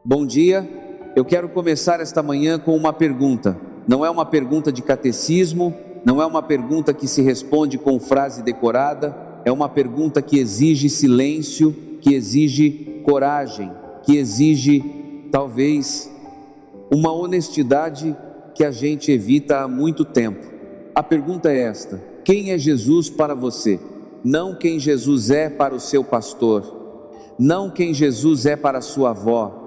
Bom dia, eu quero começar esta manhã com uma pergunta. Não é uma pergunta de catecismo, não é uma pergunta que se responde com frase decorada, é uma pergunta que exige silêncio, que exige coragem, que exige, talvez, uma honestidade que a gente evita há muito tempo. A pergunta é esta: quem é Jesus para você? Não quem Jesus é para o seu pastor, não quem Jesus é para a sua avó,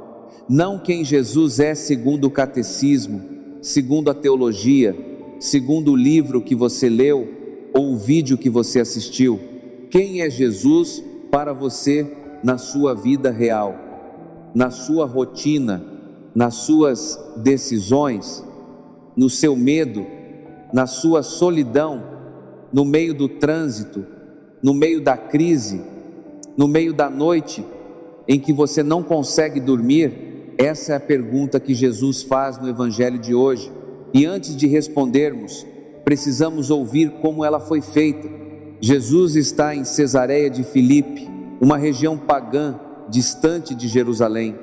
não quem Jesus é segundo o catecismo, segundo a teologia, segundo o livro que você leu ou o vídeo que você assistiu. Quem é Jesus para você na sua vida real, na sua rotina, nas suas decisões, no seu medo, na sua solidão, no meio do trânsito, no meio da crise, no meio da noite em que você não consegue dormir? Essa é a pergunta que Jesus faz no Evangelho de hoje. E antes de respondermos, precisamos ouvir como ela foi feita. Jesus está em Cesareia de Filipe, uma região pagã, distante de Jerusalém,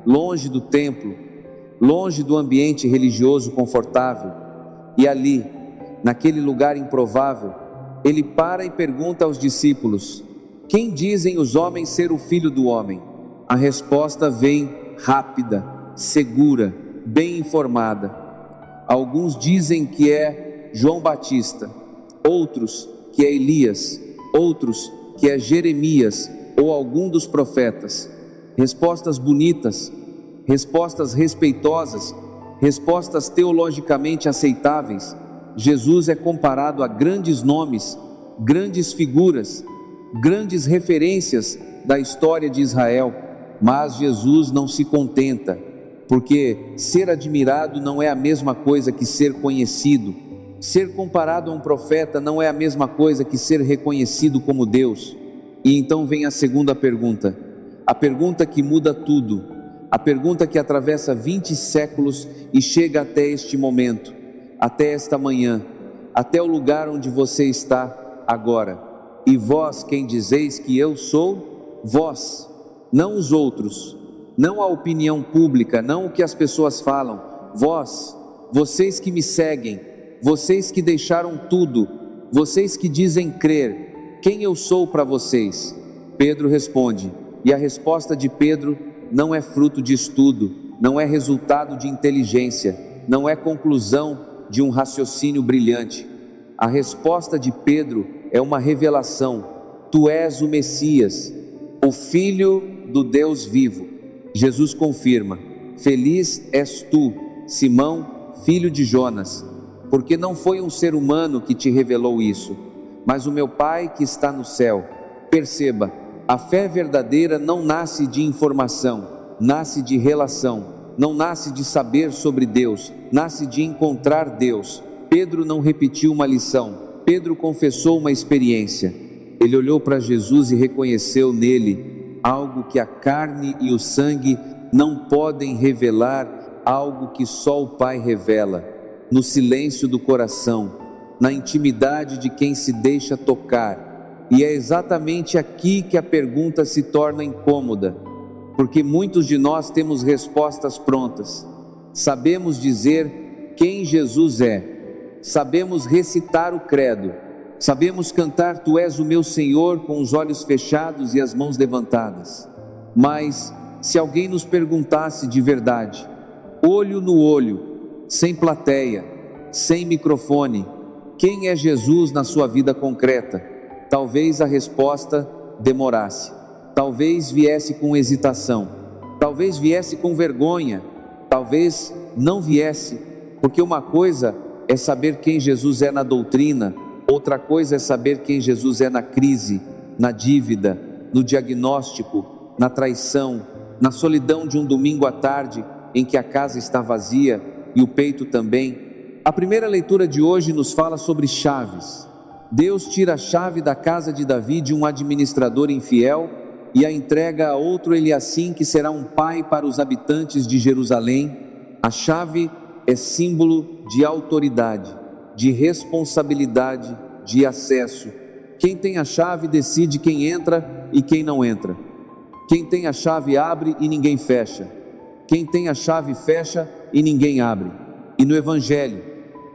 longe do templo, longe do ambiente religioso confortável. E ali, naquele lugar improvável, ele para e pergunta aos discípulos: quem dizem os homens ser o Filho do Homem? A resposta vem rápida, segura, bem informada. Alguns dizem que é João Batista, outros que é Elias, outros que é Jeremias ou algum dos profetas. Respostas bonitas, respostas respeitosas, respostas teologicamente aceitáveis. Jesus é comparado a grandes nomes, grandes figuras, grandes referências da história de Israel. Mas Jesus não se contenta, porque ser admirado não é a mesma coisa que ser conhecido. Ser comparado a um profeta não é a mesma coisa que ser reconhecido como Deus. E então vem a segunda pergunta, a pergunta que muda tudo, a pergunta que atravessa 20 séculos e chega até este momento, até esta manhã, até o lugar onde você está agora. E vós quem dizeis que eu sou? Vós, não os outros, não a opinião pública, não o que as pessoas falam. Vós, vocês que me seguem, vocês que deixaram tudo, vocês que dizem crer, quem eu sou para vocês? Pedro responde, e a resposta de Pedro não é fruto de estudo, não é resultado de inteligência, não é conclusão de um raciocínio brilhante. A resposta de Pedro é uma revelação: tu és o Messias, o Filho do Deus vivo. Jesus confirma: feliz és tu, Simão, filho de Jonas, porque não foi um ser humano que te revelou isso, mas o meu Pai que está no céu. Perceba, a fé verdadeira não nasce de informação, nasce de relação, não nasce de saber sobre Deus, nasce de encontrar Deus. Pedro não repetiu uma lição, Pedro confessou uma experiência. Ele olhou para Jesus e reconheceu nele algo que a carne e o sangue não podem revelar, algo que só o Pai revela, no silêncio do coração, na intimidade de quem se deixa tocar. E é exatamente aqui que a pergunta se torna incômoda, porque muitos de nós temos respostas prontas, sabemos dizer quem Jesus é, sabemos recitar o credo, sabemos cantar Tu és o meu Senhor com os olhos fechados e as mãos levantadas. Mas se alguém nos perguntasse de verdade, olho no olho, sem plateia, sem microfone, quem é Jesus na sua vida concreta? Talvez a resposta demorasse, talvez viesse com hesitação, talvez viesse com vergonha, talvez não viesse, porque uma coisa é saber quem Jesus é na doutrina, outra coisa é saber quem Jesus é na crise, na dívida, no diagnóstico, na traição, na solidão de um domingo à tarde em que a casa está vazia e o peito também. A primeira leitura de hoje nos fala sobre chaves. Deus tira a chave da casa de Davi de um administrador infiel e a entrega a outro Eliassim, que será um pai para os habitantes de Jerusalém. A chave é símbolo de autoridade, de responsabilidade, de acesso. Quem tem a chave decide quem entra e quem não entra. Quem tem a chave abre e ninguém fecha. Quem tem a chave fecha e ninguém abre. E no Evangelho,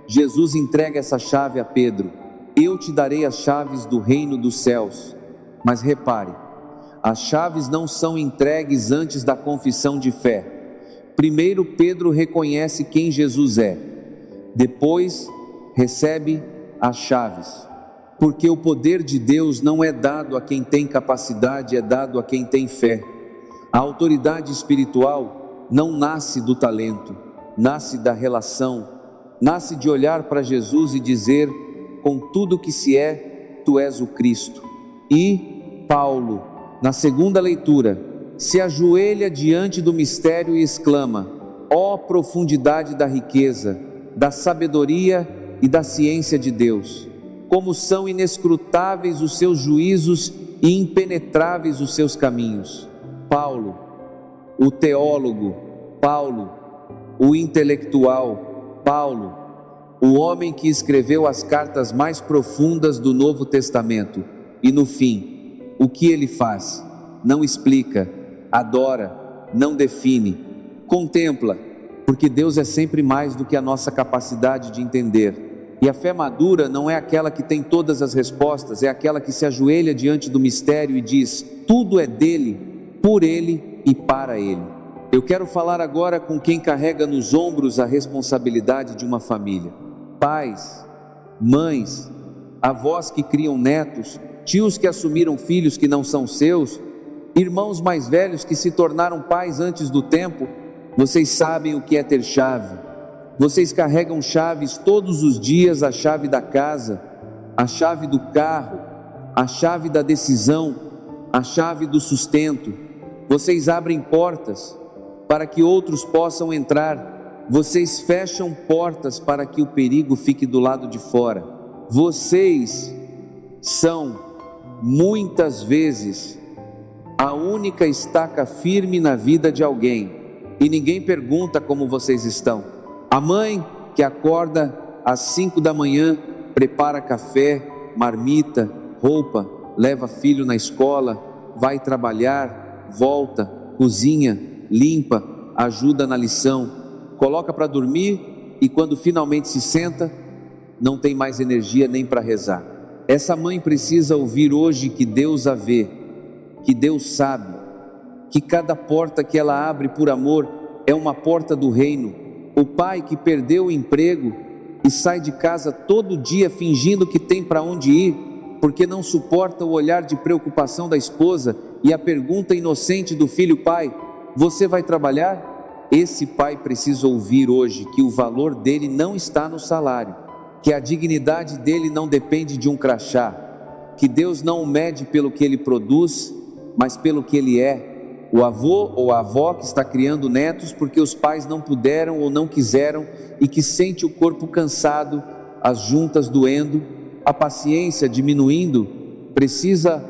Jesus entrega essa chave a Pedro: eu te darei as chaves do reino dos céus. Mas repare, as chaves não são entregues antes da confissão de fé. Primeiro Pedro reconhece quem Jesus é, depois recebe as chaves, porque o poder de Deus não é dado a quem tem capacidade, é dado a quem tem fé. A autoridade espiritual não nasce do talento, nasce da relação, nasce de olhar para Jesus e dizer: com tudo que se é, tu és o Cristo. E Paulo, na segunda leitura, se ajoelha diante do mistério e exclama: ó profundidade da riqueza, da sabedoria e da ciência de Deus! Como são inescrutáveis os seus juízos e impenetráveis os seus caminhos! Paulo, o teólogo, Paulo, o intelectual, Paulo, o homem que escreveu as cartas mais profundas do Novo Testamento. E no fim, o que ele faz? Não explica, adora, não define, contempla, porque Deus é sempre mais do que a nossa capacidade de entender. E a fé madura não é aquela que tem todas as respostas, é aquela que se ajoelha diante do mistério e diz: tudo é dele, por ele e para ele. Eu quero falar agora com quem carrega nos ombros a responsabilidade de uma família: pais, mães, avós que criam netos, tios que assumiram filhos que não são seus, irmãos mais velhos que se tornaram pais antes do tempo. Vocês sabem o que é ter chave. Vocês carregam chaves todos os dias: a chave da casa, a chave do carro, a chave da decisão, a chave do sustento. Vocês abrem portas para que outros possam entrar. Vocês fecham portas para que o perigo fique do lado de fora. Vocês são, muitas vezes, a única estaca firme na vida de alguém. E ninguém pergunta como vocês estão. A mãe que acorda às 5 da manhã, prepara café, marmita, roupa, leva filho na escola, vai trabalhar, volta, cozinha, limpa, ajuda na lição, coloca para dormir e quando finalmente se senta, não tem mais energia nem para rezar. Essa mãe precisa ouvir hoje que Deus a vê, que Deus sabe, que cada porta que ela abre por amor é uma porta do reino. O pai que perdeu o emprego e sai de casa todo dia fingindo que tem para onde ir, porque não suporta o olhar de preocupação da esposa e a pergunta inocente do filho: pai, você vai trabalhar? Esse pai precisa ouvir hoje que o valor dele não está no salário, que a dignidade dele não depende de um crachá, que Deus não o mede pelo que ele produz, mas pelo que ele é. O avô ou a avó que está criando netos porque os pais não puderam ou não quiseram e que sente o corpo cansado, as juntas doendo, a paciência diminuindo, precisa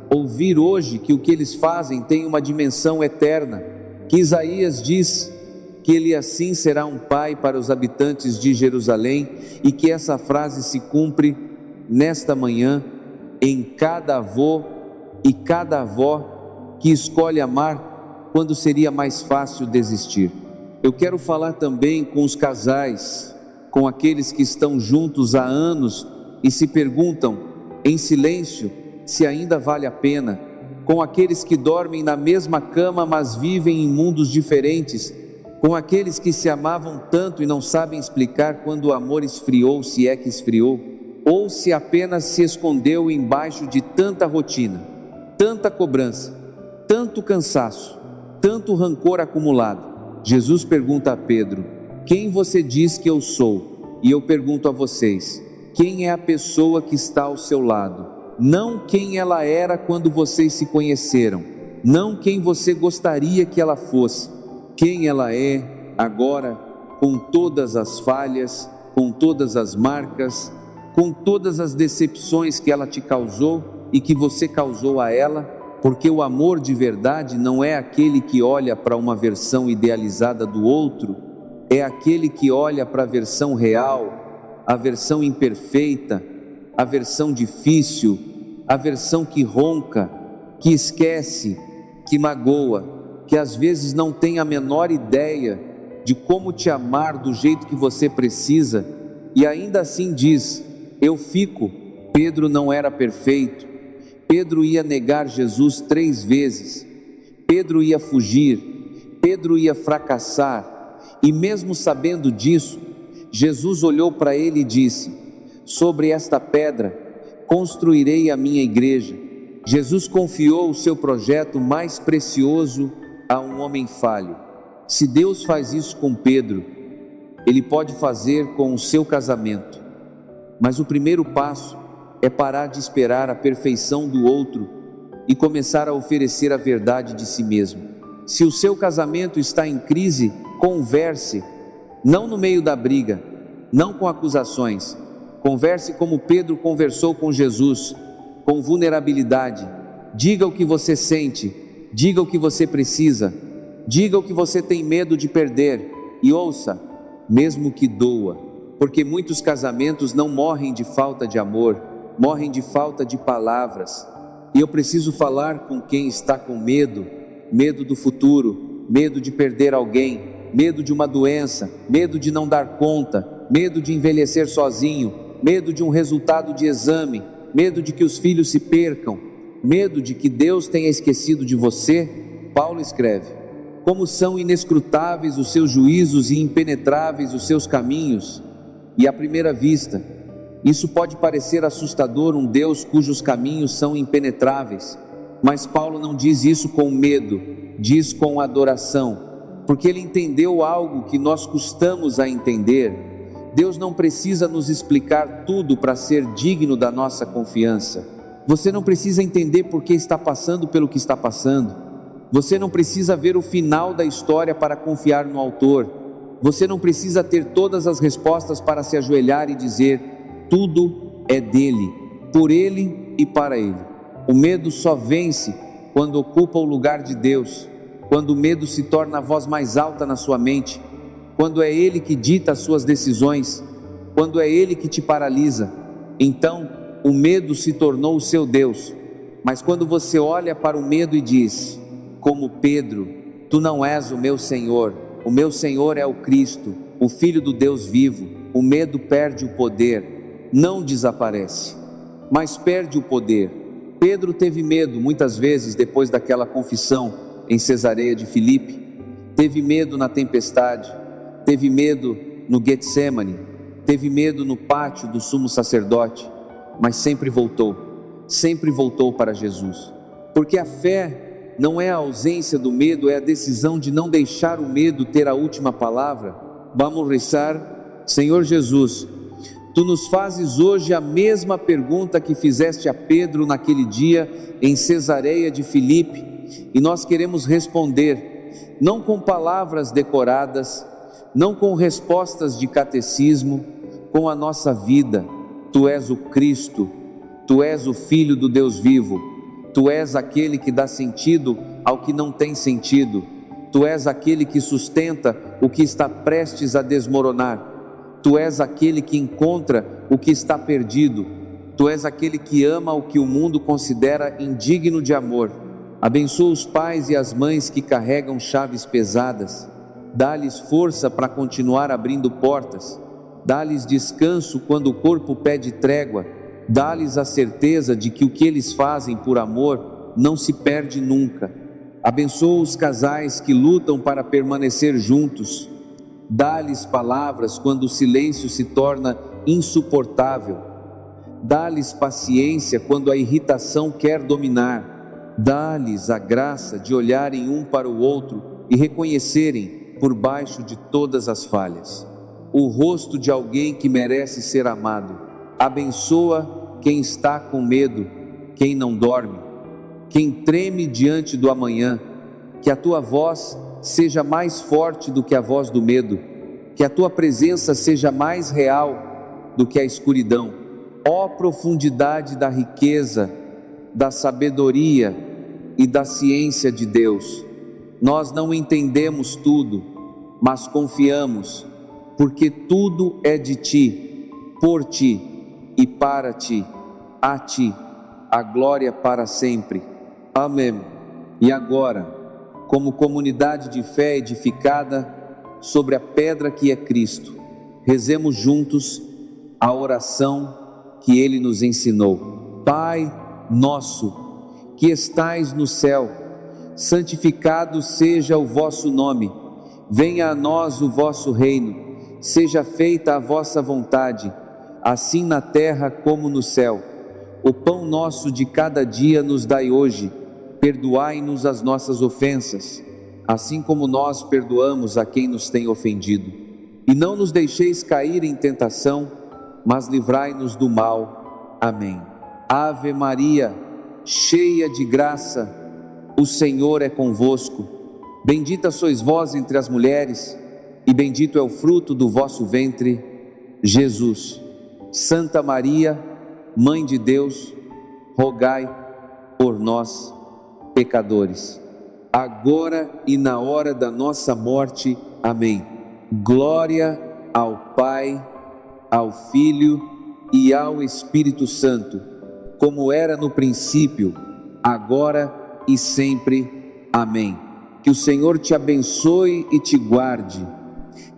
ouvir hoje que o que eles fazem tem uma dimensão eterna, que Isaías diz que ele assim será um pai para os habitantes de Jerusalém, e que essa frase se cumpre nesta manhã em cada avô e cada avó que escolhe amar quando seria mais fácil desistir. Eu quero falar também com os casais, com aqueles que estão juntos há anos e se perguntam em silêncio se ainda vale a pena, com aqueles que dormem na mesma cama mas vivem em mundos diferentes, com aqueles que se amavam tanto e não sabem explicar quando o amor esfriou, se é que esfriou, ou se apenas se escondeu embaixo de tanta rotina, tanta cobrança, tanto cansaço, tanto rancor acumulado. Jesus pergunta a Pedro: quem você diz que eu sou? E eu pergunto a vocês: quem é a pessoa que está ao seu lado? Não quem ela era quando vocês se conheceram, não quem você gostaria que ela fosse, quem ela é agora, com todas as falhas, com todas as marcas, com todas as decepções que ela te causou e que você causou a ela. Porque o amor de verdade não é aquele que olha para uma versão idealizada do outro, é aquele que olha para a versão real, a versão imperfeita, a versão difícil, a versão que ronca, que esquece, que magoa, que às vezes não tem a menor ideia de como te amar do jeito que você precisa, e ainda assim diz: eu fico. Pedro não era perfeito. Pedro ia negar Jesus 3 vezes. Pedro ia fugir. Pedro ia fracassar. E mesmo sabendo disso, Jesus olhou para ele e disse: sobre esta pedra construirei a minha igreja. Jesus confiou o seu projeto mais precioso a um homem falho. Se Deus faz isso com Pedro, Ele pode fazer com o seu casamento. Mas o primeiro passo é parar de esperar a perfeição do outro e começar a oferecer a verdade de si mesmo. Se o seu casamento está em crise, converse, não no meio da briga, não com acusações. Converse como Pedro conversou com Jesus, com vulnerabilidade. Diga o que você sente, diga o que você precisa, diga o que você tem medo de perder e ouça, mesmo que doa, porque muitos casamentos não morrem de falta de amor, morrem de falta de palavras. E eu preciso falar com quem está com medo, medo do futuro, medo de perder alguém, medo de uma doença, medo de não dar conta, medo de envelhecer sozinho, medo de um resultado de exame, medo de que os filhos se percam, medo de que Deus tenha esquecido de você. Paulo escreve: como são inescrutáveis os seus juízos e impenetráveis os seus caminhos. E à primeira vista, isso pode parecer assustador, um Deus cujos caminhos são impenetráveis. Mas Paulo não diz isso com medo, diz com adoração, porque ele entendeu algo que nós custamos a entender. Deus não precisa nos explicar tudo para ser digno da nossa confiança. Você não precisa entender por que está passando pelo que está passando. Você não precisa ver o final da história para confiar no autor. Você não precisa ter todas as respostas para se ajoelhar e dizer: tudo é dele, por ele e para ele. O medo só vence quando ocupa o lugar de Deus, quando o medo se torna a voz mais alta na sua mente, quando é ele que dita as suas decisões, quando é ele que te paralisa. Então o medo se tornou o seu Deus. Mas quando você olha para o medo e diz, como Pedro: tu não és o meu Senhor é o Cristo, o Filho do Deus vivo, o medo perde o poder, não desaparece, mas perde o poder. Pedro teve medo muitas vezes depois daquela confissão em Cesareia de Filipe, teve medo na tempestade, teve medo no Getsêmani, teve medo no pátio do sumo sacerdote, mas sempre voltou para Jesus, porque a fé não é a ausência do medo, é a decisão de não deixar o medo ter a última palavra. Vamos rezar. Senhor Jesus, tu nos fazes hoje a mesma pergunta que fizeste a Pedro naquele dia em Cesareia de Filipe, e nós queremos responder, não com palavras decoradas, não com respostas de catecismo, com a nossa vida. Tu és o Cristo, tu és o Filho do Deus vivo, tu és aquele que dá sentido ao que não tem sentido, tu és aquele que sustenta o que está prestes a desmoronar, tu és aquele que encontra o que está perdido, tu és aquele que ama o que o mundo considera indigno de amor. Abençoa os pais e as mães que carregam chaves pesadas, dá-lhes força para continuar abrindo portas, dá-lhes descanso quando o corpo pede trégua, dá-lhes a certeza de que o que eles fazem por amor não se perde nunca. Abençoa os casais que lutam para permanecer juntos, dá-lhes palavras quando o silêncio se torna insuportável, dá-lhes paciência quando a irritação quer dominar, dá-lhes a graça de olharem um para o outro e reconhecerem, por baixo de todas as falhas, o rosto de alguém que merece ser amado. Abençoa quem está com medo, quem não dorme, quem treme diante do amanhã. Que a tua voz seja mais forte do que a voz do medo, que a tua presença seja mais real do que a escuridão. Ó profundidade da riqueza, da sabedoria e da ciência de Deus! Nós não entendemos tudo, mas confiamos, porque tudo é de ti, por ti e para ti, a ti, a glória para sempre. Amém. E agora, como comunidade de fé edificada sobre a pedra que é Cristo, rezemos juntos a oração que Ele nos ensinou. Pai nosso, que estais no céu, santificado seja o vosso nome, venha a nós o vosso reino, seja feita a vossa vontade, assim na terra como no céu. O pão nosso de cada dia nos dai hoje, perdoai-nos as nossas ofensas, assim como nós perdoamos a quem nos tem ofendido. E não nos deixeis cair em tentação, mas livrai-nos do mal. Amém. Ave Maria, cheia de graça, o Senhor é convosco. Bendita sois vós entre as mulheres, e bendito é o fruto do vosso ventre, Jesus. Santa Maria, Mãe de Deus, rogai por nós, pecadores, agora e na hora da nossa morte. Amém. Glória ao Pai, ao Filho e ao Espírito Santo, como era no princípio, agora e sempre. Amém. Que o Senhor te abençoe e te guarde,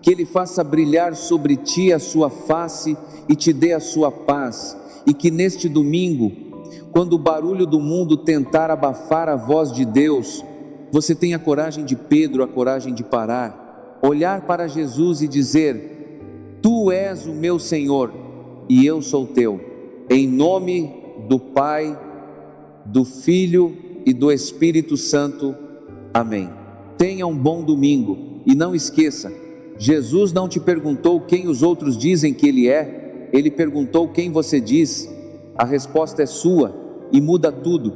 que Ele faça brilhar sobre ti a sua face e te dê a sua paz, e que neste domingo, quando o barulho do mundo tentar abafar a voz de Deus, você tenha a coragem de Pedro, a coragem de parar, olhar para Jesus e dizer: Tu és o meu Senhor e eu sou teu. Em nome do Pai, do Filho e do Espírito Santo. Amém. Tenha um bom domingo e não esqueça, Jesus não te perguntou quem os outros dizem que Ele é, Ele perguntou quem você diz. A resposta é sua e muda tudo.